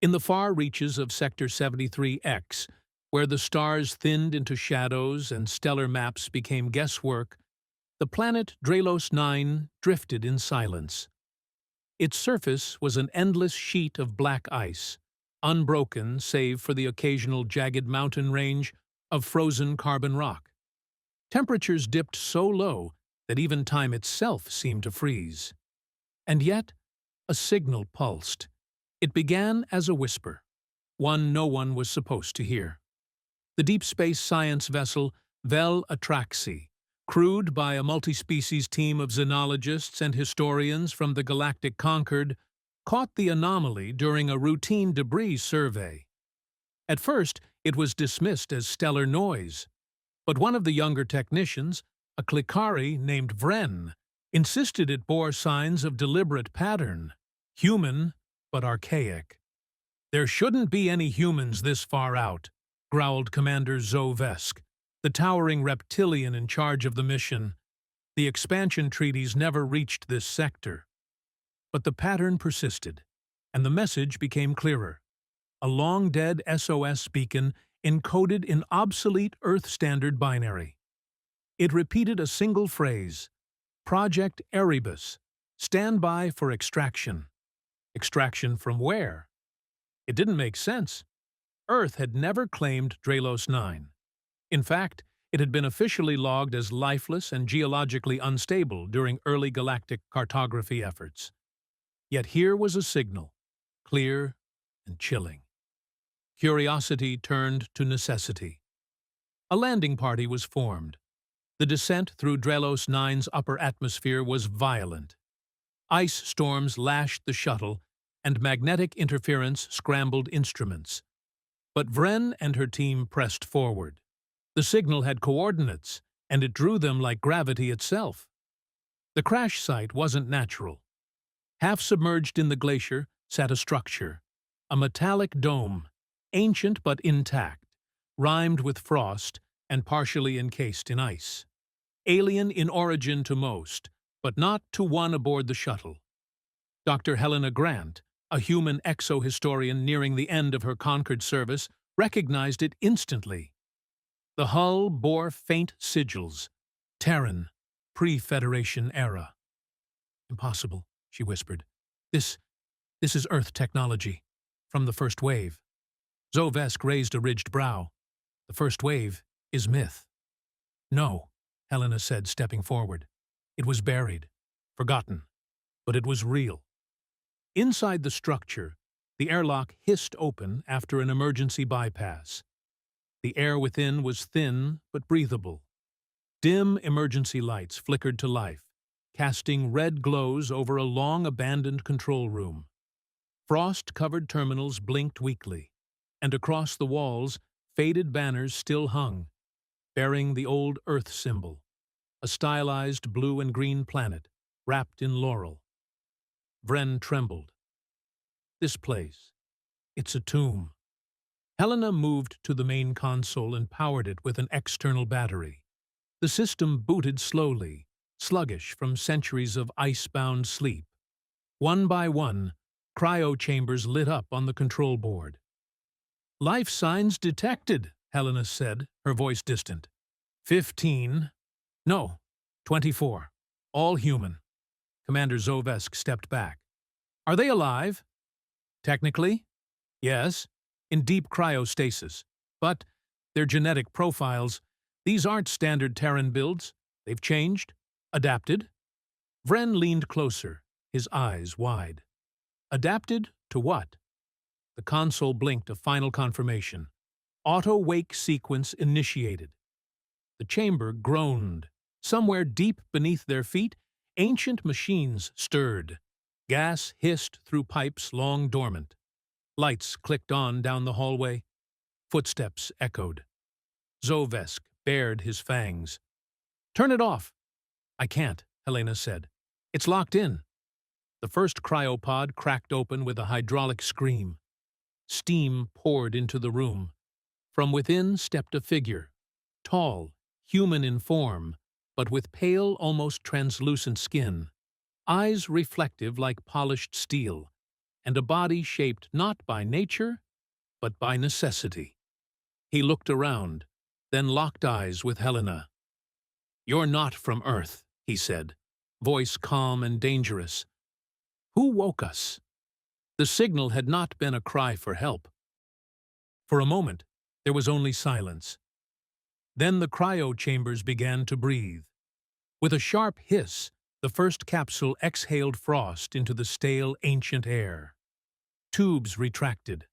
In the far reaches of Sector 73X, where the stars thinned into shadows and stellar maps became guesswork, the planet Dralos 9 drifted in silence. Its surface was an endless sheet of black ice, unbroken save for the occasional jagged mountain range of frozen carbon rock. Temperatures dipped so low that even time itself seemed to freeze. And yet, a signal pulsed. It began as a whisper, one no one was supposed to hear. The deep space science vessel Vel Atraxi, crewed by a multi-species team of xenologists and historians from the galactic Concord, caught the anomaly during a routine debris survey. At first, it was dismissed as stellar noise, but one of the younger technicians, a Klikari named Vren, insisted it bore signs of deliberate pattern, human but archaic. "There shouldn't be any humans this far out," growled Commander Zovesk, the towering reptilian in charge of the mission. "The expansion treaties never reached this sector." But the pattern persisted, and the message became clearer. A long-dead SOS beacon encoded in obsolete Earth Standard binary. It repeated a single phrase, "Project Erebus, stand by for extraction." Extraction from where? It didn't make sense. Earth had never claimed Dralos 9. In fact, it had been officially logged as lifeless and geologically unstable during early galactic cartography efforts. Yet here was a signal, clear and chilling. Curiosity turned to necessity. A landing party was formed. The descent through Dralos 9's upper atmosphere was violent. Ice storms lashed the shuttle, and magnetic interference scrambled instruments. But Vren and her team pressed forward. The signal had coordinates, and it drew them like gravity itself. The crash site wasn't natural. Half submerged in the glacier sat a structure, a metallic dome, ancient but intact, rimed with frost and partially encased in ice. Alien in origin to most, but not to one aboard the shuttle. Dr. Helena Grant, a human exohistorian nearing the end of her Concord service, recognized it instantly. The hull bore faint sigils, Terran, pre-Federation era. "Impossible," she whispered. This is Earth technology, from the first wave." Zovesk raised a ridged brow. "The first wave is myth." "No," Helena said, stepping forward. "It was buried, forgotten, but it was real." Inside the structure, the airlock hissed open after an emergency bypass. The air within was thin but breathable. Dim emergency lights flickered to life, casting red glows over a long-abandoned control room. Frost-covered terminals blinked weakly, and across the walls, faded banners still hung, bearing the old Earth symbol, a stylized blue and green planet wrapped in laurel. Vren trembled. "This place. It's a tomb." Helena moved to the main console and powered it with an external battery. The system booted slowly, sluggish from centuries of ice-bound sleep. One by one, cryo-chambers lit up on the control board. "Life signs detected," Helena said, her voice distant. 15. No, 24. All human." Commander Zovesk stepped back. "Are they alive?" "Technically, yes, in deep cryostasis. But their genetic profiles, these aren't standard Terran builds. They've changed, adapted." Vren leaned closer, his eyes wide. "Adapted to what?" The console blinked a final confirmation. Auto-wake sequence initiated. The chamber groaned. Somewhere deep beneath their feet, ancient machines stirred. Gas hissed through pipes long dormant. Lights clicked on down the hallway. Footsteps echoed. Zovesk bared his fangs. "Turn it off." "I can't," Helena said. "It's locked in." The first cryopod cracked open with a hydraulic scream. Steam poured into the room. From within stepped a figure, tall, human in form, but with pale, almost translucent skin, eyes reflective like polished steel, and a body shaped not by nature, but by necessity. He looked around, then locked eyes with Helena. "You're not from Earth," he said, voice calm and dangerous. "Who woke us?" The signal had not been a cry for help. For a moment, there was only silence. Then the cryo chambers began to breathe. With a sharp hiss, the first capsule exhaled frost into the stale, ancient air. Tubes retracted.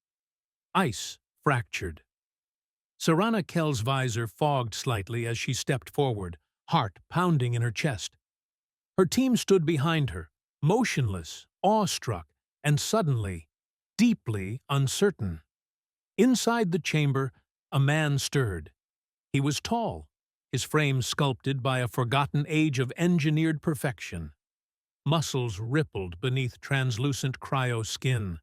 Ice fractured. Sarana Kell's visor fogged slightly as she stepped forward, heart pounding in her chest. Her team stood behind her, motionless, awestruck, and suddenly, deeply uncertain. Inside the chamber, a man stirred. He was tall, his frame sculpted by a forgotten age of engineered perfection. Muscles rippled beneath translucent cryo skin.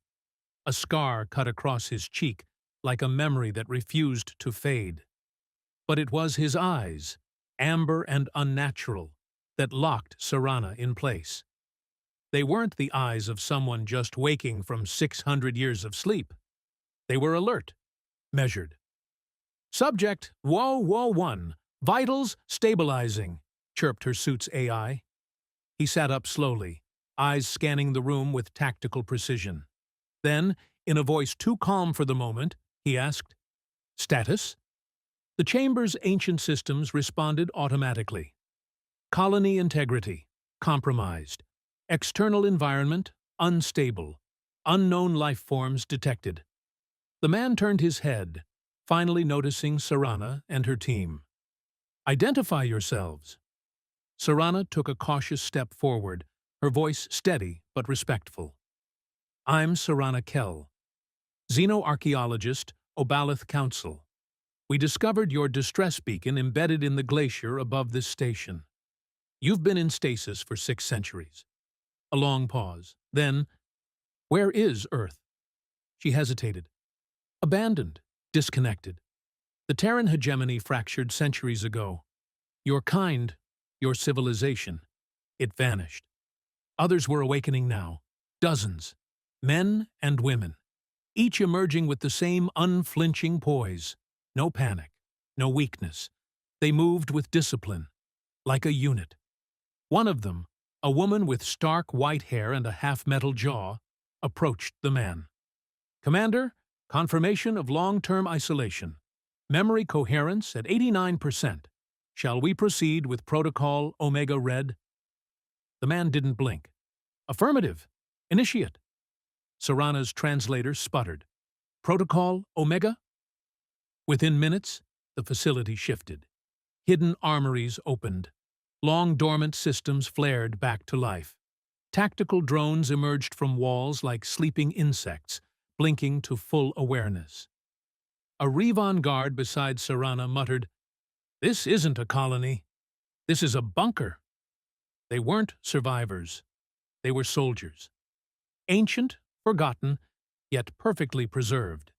A scar cut across his cheek like a memory that refused to fade. But it was his eyes, amber and unnatural, that locked Sarana in place. They weren't the eyes of someone just waking from 600 years of sleep. They were alert, measured. "Subject, Whoa-1, vitals stabilizing," chirped her suit's AI. He sat up slowly, eyes scanning the room with tactical precision. Then, in a voice too calm for the moment, he asked, "Status?" The chamber's ancient systems responded automatically. Colony integrity, compromised. External environment, unstable. Unknown life forms detected. The man turned his head, finally noticing Sarana and her team. "Identify yourselves." Sarana took a cautious step forward, her voice steady but respectful. "I'm Sarana Kell, xenoarchaeologist, Obalith Council. We discovered your distress beacon embedded in the glacier above this station. You've been in stasis for 6 centuries. A long pause. Then, "Where is Earth?" She hesitated. "Abandoned, disconnected. The Terran hegemony fractured centuries ago. Your kind, your civilization, it vanished. Others were awakening now, dozens, men and women, each emerging with the same unflinching poise. No panic, no weakness. They moved with discipline, like a unit. One of them, a woman with stark white hair and a half-metal jaw, approached the man. "Commander, confirmation of long-term isolation. Memory coherence at 89%. Shall we proceed with Protocol Omega Red?" The man didn't blink. "Affirmative. Initiate." Sarana's translator sputtered. "Protocol Omega?" Within minutes, the facility shifted. Hidden armories opened. Long-dormant systems flared back to life. Tactical drones emerged from walls like sleeping insects, blinking to full awareness. A Revon guard beside Sarana muttered, "This isn't a colony. This is a bunker." They weren't survivors. They were soldiers. Ancient, forgotten, yet perfectly preserved.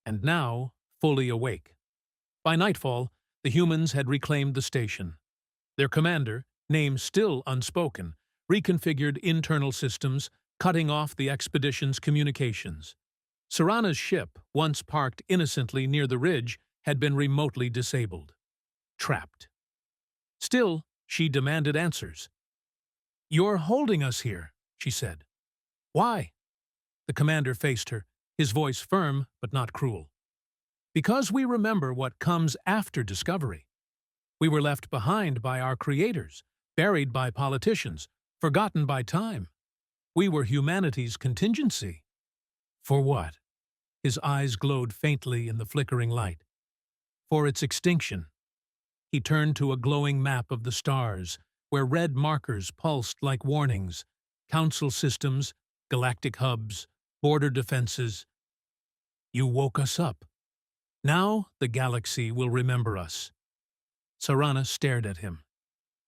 And now, fully awake. By nightfall, the humans had reclaimed the station. Their commander, name still unspoken, reconfigured internal systems, cutting off the expedition's communications. Sarana's ship, once parked innocently near the ridge, had been remotely disabled. Trapped. Still, she demanded answers. "You're holding us here," she said. "Why?" The commander faced her, his voice firm but not cruel. "Because we remember what comes after discovery. We were left behind by our creators, buried by politicians, forgotten by time. We were humanity's contingency." "For what?" His eyes glowed faintly in the flickering light. "For its extinction." He turned to a glowing map of the stars, where red markers pulsed like warnings. Council systems, galactic hubs, border defenses. "You woke us up. Now the galaxy will remember us." Sarana stared at him,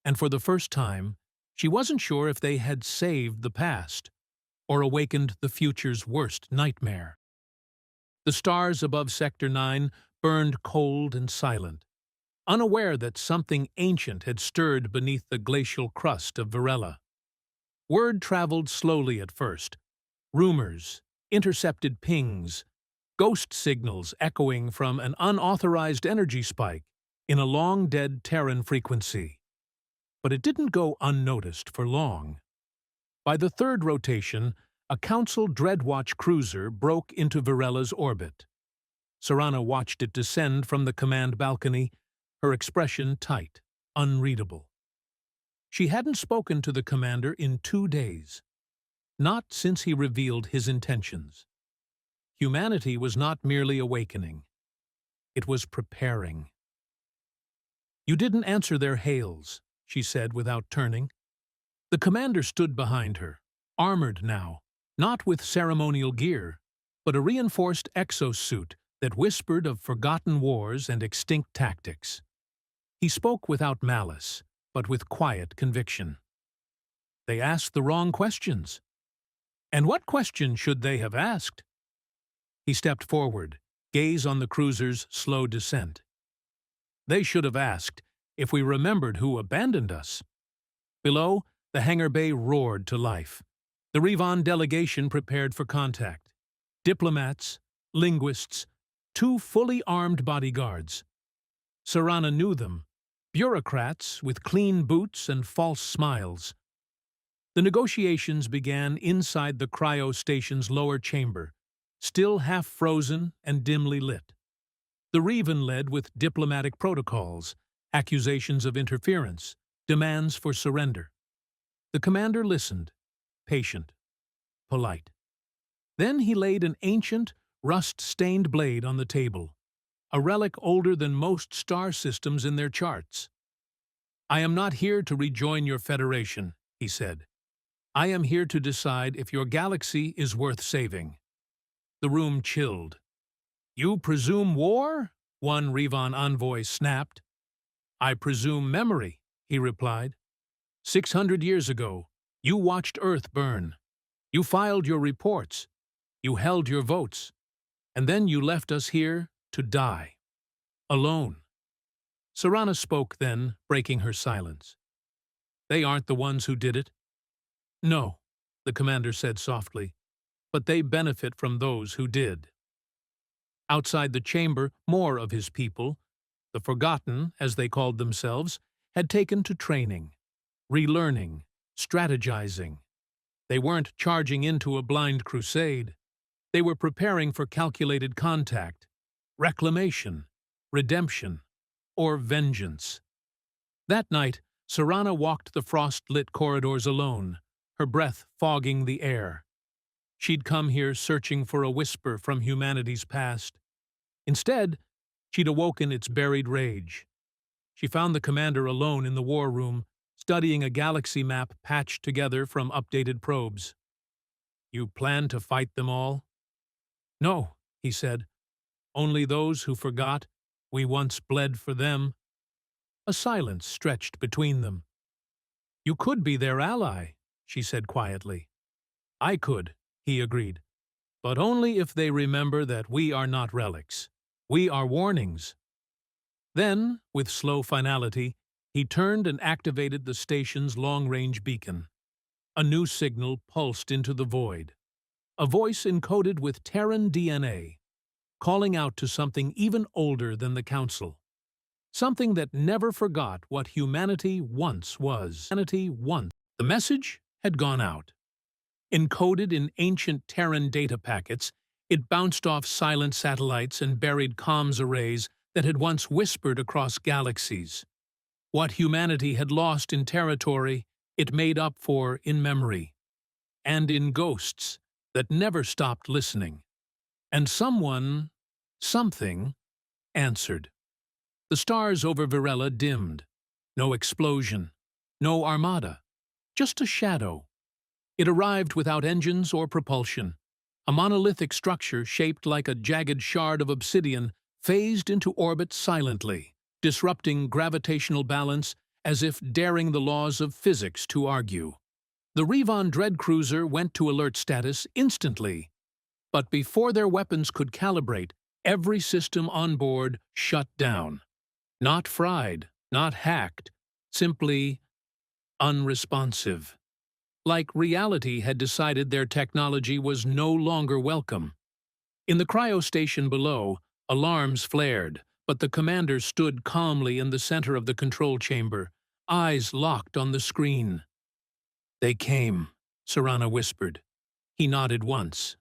and for the first time, she wasn't sure if they had saved the past or awakened the future's worst nightmare. The stars above Sector 9 burned cold and silent, unaware that something ancient had stirred beneath the glacial crust of Varela. Word traveled slowly at first, Rumors, intercepted pings, ghost signals echoing from an unauthorized energy spike in a long-dead Terran frequency. But it didn't go unnoticed for long. By the third rotation, a Council Dreadwatch cruiser broke into Virella's orbit. Serana watched it descend from the command balcony, her expression tight, unreadable. She hadn't spoken to the commander in 2 days, not since he revealed his intentions. Humanity was not merely awakening. It was preparing. "You didn't answer their hails," she said without turning. The commander stood behind her, armored now, not with ceremonial gear, but a reinforced exosuit that whispered of forgotten wars and extinct tactics. He spoke without malice, but with quiet conviction. "They asked the wrong questions." "And what question should they have asked?" He stepped forward, gaze on the cruiser's slow descent. "They should have asked if we remembered who abandoned us." Below, the hangar bay roared to life. The Revon delegation prepared for contact. Diplomats, linguists, 2 fully armed bodyguards. Serana knew them, bureaucrats with clean boots and false smiles. The negotiations began inside the cryo station's lower chamber, still half-frozen and dimly lit. The Revan led with diplomatic protocols, accusations of interference, demands for surrender. The commander listened, patient, polite. Then he laid an ancient, rust-stained blade on the table, a relic older than most star systems in their charts. "I am not here to rejoin your federation," he said. "I am here to decide if your galaxy is worth saving." The room chilled. "You presume war?" one Revon envoy snapped. "I presume memory," he replied. 600 years ago, you watched Earth burn. You filed your reports. You held your votes. And then you left us here to die. Alone." Serana spoke then, breaking her silence. "They aren't the ones who did it." "No," the commander said softly, "but they benefit from those who did." Outside the chamber, more of his people, the Forgotten, as they called themselves, had taken to training, relearning, strategizing. They weren't charging into a blind crusade. They were preparing for calculated contact, reclamation, redemption, or vengeance. That night, Serana walked the frost-lit corridors alone, her breath fogging the air. She'd come here searching for a whisper from humanity's past. Instead, she'd awoken its buried rage. She found the commander alone in the war room, studying a galaxy map patched together from updated probes. "You plan to fight them all?" "No," he said. "Only those who forgot we once bled for them." A silence stretched between them. "You could be their ally," she said quietly. "I could," he agreed. "But only if they remember that we are not relics. We are warnings." Then, with slow finality, he turned and activated the station's long-range beacon. A new signal pulsed into the void. A voice encoded with Terran DNA, calling out to something even older than the Council. Something that never forgot what humanity once was. The message had gone out. Encoded in ancient Terran data packets, it bounced off silent satellites and buried comms arrays that had once whispered across galaxies. What humanity had lost in territory, it made up for in memory. And in ghosts that never stopped listening. And something, answered. The stars over Virella dimmed. No explosion, no armada, just a shadow. It arrived without engines or propulsion. A monolithic structure shaped like a jagged shard of obsidian phased into orbit silently, disrupting gravitational balance as if daring the laws of physics to argue. The Revon dread cruiser went to alert status instantly, but before their weapons could calibrate, every system on board shut down. Not fried, not hacked, simply unresponsive. like reality had decided their technology was no longer welcome. In the cryostation below, alarms flared, but the commander stood calmly in the center of the control chamber, eyes locked on the screen. "They came," Serana whispered. He nodded once.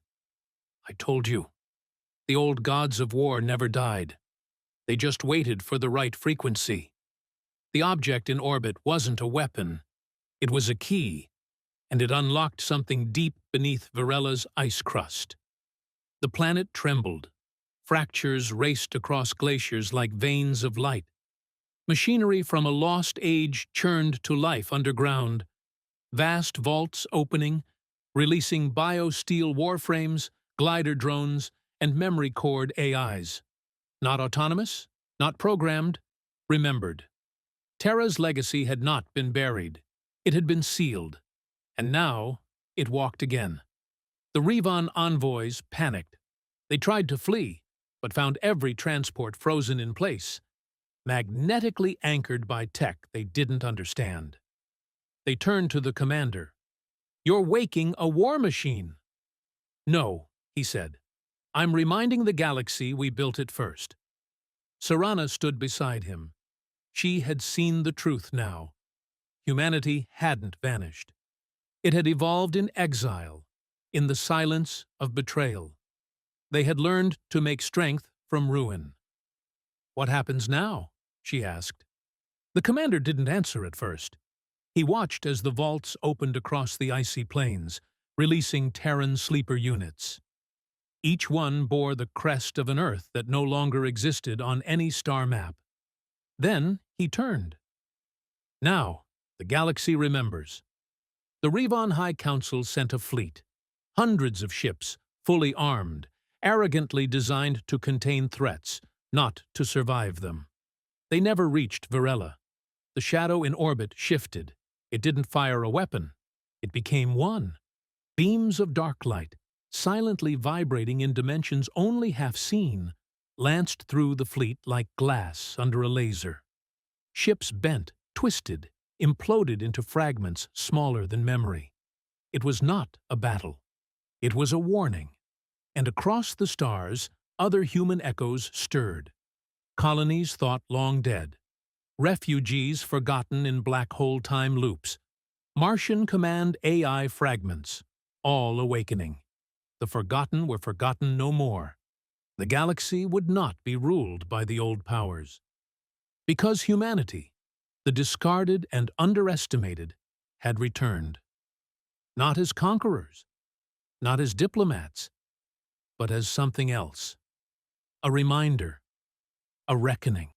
"I told you. The old gods of war never died. They just waited for the right frequency." The object in orbit wasn't a weapon. It was a key, and it unlocked something deep beneath Varella's ice crust. The planet trembled. Fractures raced across glaciers like veins of light. Machinery from a lost age churned to life underground. Vast vaults opening, releasing biosteel warframes, glider drones, and memory-cored AIs. Not autonomous, not programmed, remembered. Terra's legacy had not been buried. It had been sealed. And now it walked again. The Revon envoys panicked. They tried to flee, but found every transport frozen in place, magnetically anchored by tech they didn't understand. They turned to the commander. "You're waking a war machine." "No," he said. "I'm reminding the galaxy we built it first." Serana stood beside him. She had seen the truth now. Humanity hadn't vanished. It had evolved in exile, in the silence of betrayal. They had learned to make strength from ruin. "What happens now?" she asked. The commander didn't answer at first. He watched as the vaults opened across the icy plains, releasing Terran sleeper units. Each one bore the crest of an Earth that no longer existed on any star map. Then he turned. "Now, the galaxy remembers." The Revon High Council sent a fleet. Hundreds of ships, fully armed, arrogantly designed to contain threats, not to survive them. They never reached Varela. The shadow in orbit shifted. It didn't fire a weapon. It became one. Beams of dark light, silently vibrating in dimensions only half seen, lanced through the fleet like glass under a laser. Ships bent, twisted, imploded into fragments smaller than memory. It was not a battle. It was a warning. And across the stars, other human echoes stirred. Colonies thought long dead. Refugees forgotten in black hole time loops. Martian command AI fragments, all awakening. The forgotten were forgotten no more. The galaxy would not be ruled by the old powers. Because humanity, the discarded and underestimated, had returned. Not as conquerors, not as diplomats, but as something else. A reminder, a reckoning.